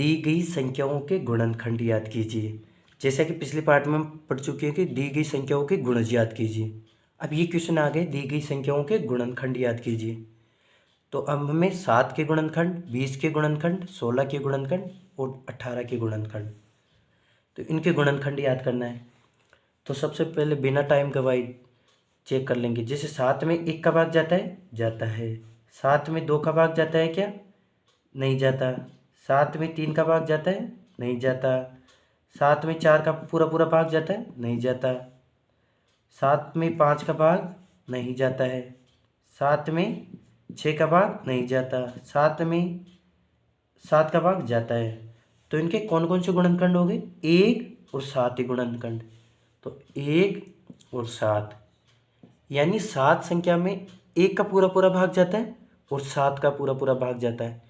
दी गई संख्याओं के गुणनखंड याद कीजिए। जैसा कि पिछले पार्ट में हम पढ़ चुके हैं कि दी गई संख्याओं के गुणज याद कीजिए। अब ये क्वेश्चन आ गए, दी गई संख्याओं के गुणनखंड याद कीजिए। तो अब हमें 7 के गुणनखंड, 20 के गुणनखंड, 16 के गुणनखंड और 18 के गुणनखंड, तो इनके गुणनखंड याद करना है। तो सबसे पहले बिना टाइम गवाए चेक कर लेंगे। जैसे 7 में 1 का भाग जाता है, जाता है। 7 में 2 का भाग जाता है क्या? नहीं जाता। 7 में 3 का भाग जाता है, नहीं जाता। 7 में 4 का पूरा पूरा भाग जाता है, नहीं जाता। 7 में 5 का भाग नहीं जाता है। 7 में 6 का भाग नहीं जाता। 7 में 7 का भाग जाता है। तो इनके कौन कौन से गुणनखंड हो गए? 1 और 7 ही गुणनखंड। तो 1 और 7 यानी 7 संख्या में 1 का पूरा पूरा भाग जाता है और 7 का पूरा पूरा भाग जाता है।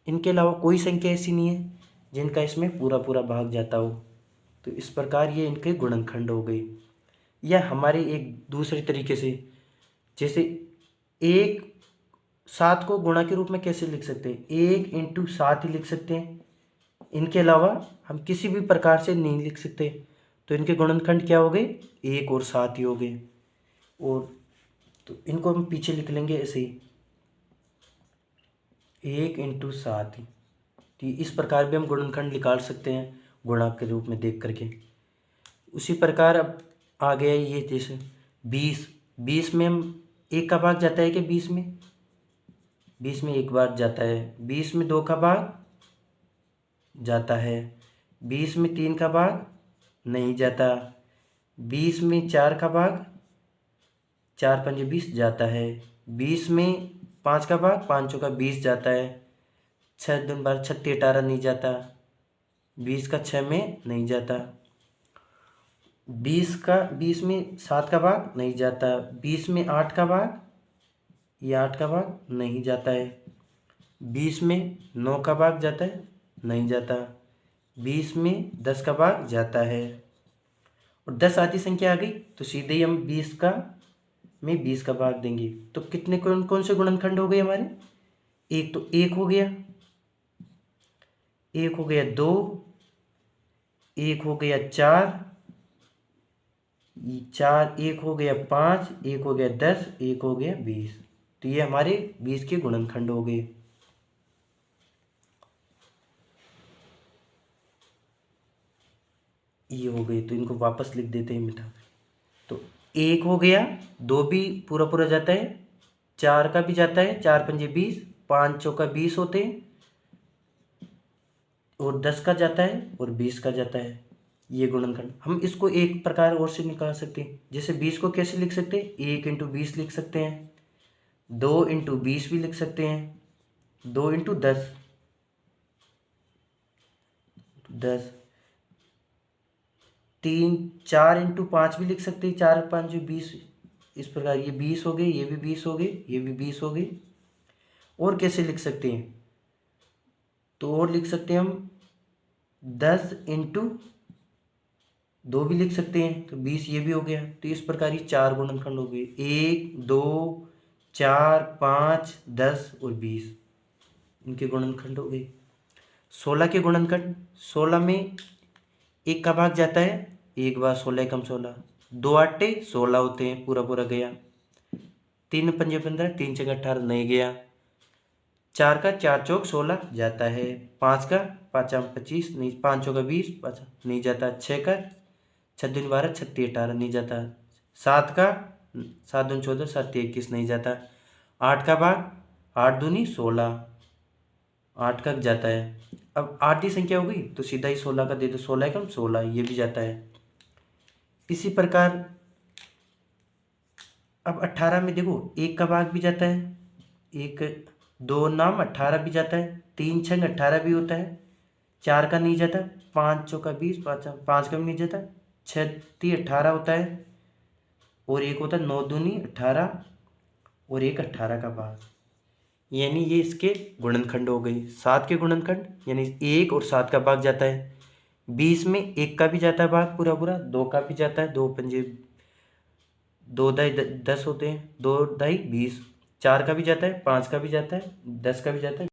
इनके अलावा कोई संख्या ऐसी नहीं है जिनका इसमें पूरा पूरा भाग जाता हो। तो इस प्रकार ये इनके गुणनखंड हो गए। या हमारे एक दूसरे तरीके से, जैसे 1 7 को गुणा के रूप में कैसे लिख सकते हैं? 1 इंटू 7 ही लिख सकते हैं। इनके अलावा हम किसी भी प्रकार से नहीं लिख सकते। तो इनके गुणनखंड क्या हो गए? 1 और 7 ही हो गए। और तो इनको हम पीछे लिख लेंगे ऐसे ही, 1 इंटू 7। तो इस प्रकार भी हम गुणनखंड निकाल सकते हैं गुणा के रूप में देख करके। उसी प्रकार अब आ गया ये, जैसे 20 में हम 1 का भाग जाता है कि 20 में 1 बार जाता है। 20 में 2 का भाग जाता है। 20 में 3 का भाग नहीं जाता। 20 में 4 का भाग, 4 पंजे 20 जाता है। 20 में 5 का भाग, 5 चौका 20 जाता है। 6 दूनी 12, 36 18 नहीं जाता। 20 का 6 में नहीं जाता। 20 में 7 का भाग नहीं जाता। 20 में 8 का भाग, ये 8 का भाग नहीं जाता है। 20 में 9 का भाग जाता है, नहीं जाता। 20 में 10 का भाग जाता है। और 10 आधी संख्या आ गई तो सीधे ही हम 20 का भाग देंगे। तो कितने कौन कौन से गुणनखंड हो गए हमारे? एक तो 1 हो गया, 1 हो गया 2, 1 हो गया 4, 1 हो गया 5, 1 हो गया 10, 1 हो गया 20। तो ये हमारे 20 के गुणनखंड हो गए। ये हो गए, तो इनको वापस लिख देते हैं मिटा। तो 1 हो गया, 2 भी पूरा पूरा जाता है, 4 का भी जाता है, 4 पंजे 20, 5 चौका 20 होते हैं, और 10 का जाता है और 20 का जाता है। ये गुणनखंड हम इसको एक प्रकार और से निकाल सकते हैं। जैसे 20 को कैसे लिख सकते हैं? 1 इंटू 20 लिख सकते हैं। 2 इंटू 20 भी लिख सकते हैं। 2 इंटू 10, 10। 4 इंटू 5 भी लिख सकते हैं। 4 5 20। इस प्रकार ये 20 हो गए, ये भी 20 हो गए, ये भी 20 हो गए। और कैसे लिख सकते हैं? तो और लिख सकते हैं हम 10 इंटू 2 भी लिख सकते हैं, तो 20 ये भी हो गया। तो इस प्रकार ये 4 गुणनखंड हो गए, 1 2 4 5 10 और 20। इनके गुणनखंड हो गए। 16 के गुणनखंड, 16 में 1 का भाग जाता है, 1 बार 16 एकम 16, 2 8 16 होते हैं, पूरा पूरा गया। 3 पंजे 15, 3 छः 18 नहीं गया। 4 का 4 चौक 16 जाता है। 5 का 5 आम 25 नहीं, 5 चौका 20 5 नहीं जाता। 6 का 6 दूनी 12, 36 18 नहीं जाता। 7 का 7 दूनी 14, 7 21 नहीं जाता। 8 का भाग, 8 दूनी 16, 8 का जाता है। अब 8 ही संख्या हो गई तो सीधा ही 16 का दे दो, 16 एकम 16, ये भी जाता है। इसी प्रकार अब 18 में देखो 1 का भाग भी जाता है, 1 2 नाम 18 भी जाता है, 3 छंग 18 भी होता है। 4 का नहीं जाता, 5 चौका 20, 5 का भी नहीं जाता, 6 3 18 होता है, और 1 होता है 9 दूनी 18, और 1 18 का भाग। यानी ये इसके गुणनखंड हो गए। 7 के गुणनखंड यानी 1 और 7 का भाग जाता है। 20 में 1 का भी जाता है भाग पूरा पूरा, 2 का भी जाता है, 2 पंजे 2 दाई 10 होते हैं, 2 दाई 20। 4 का भी जाता है, 5 का भी जाता है, 10 का भी जाता है।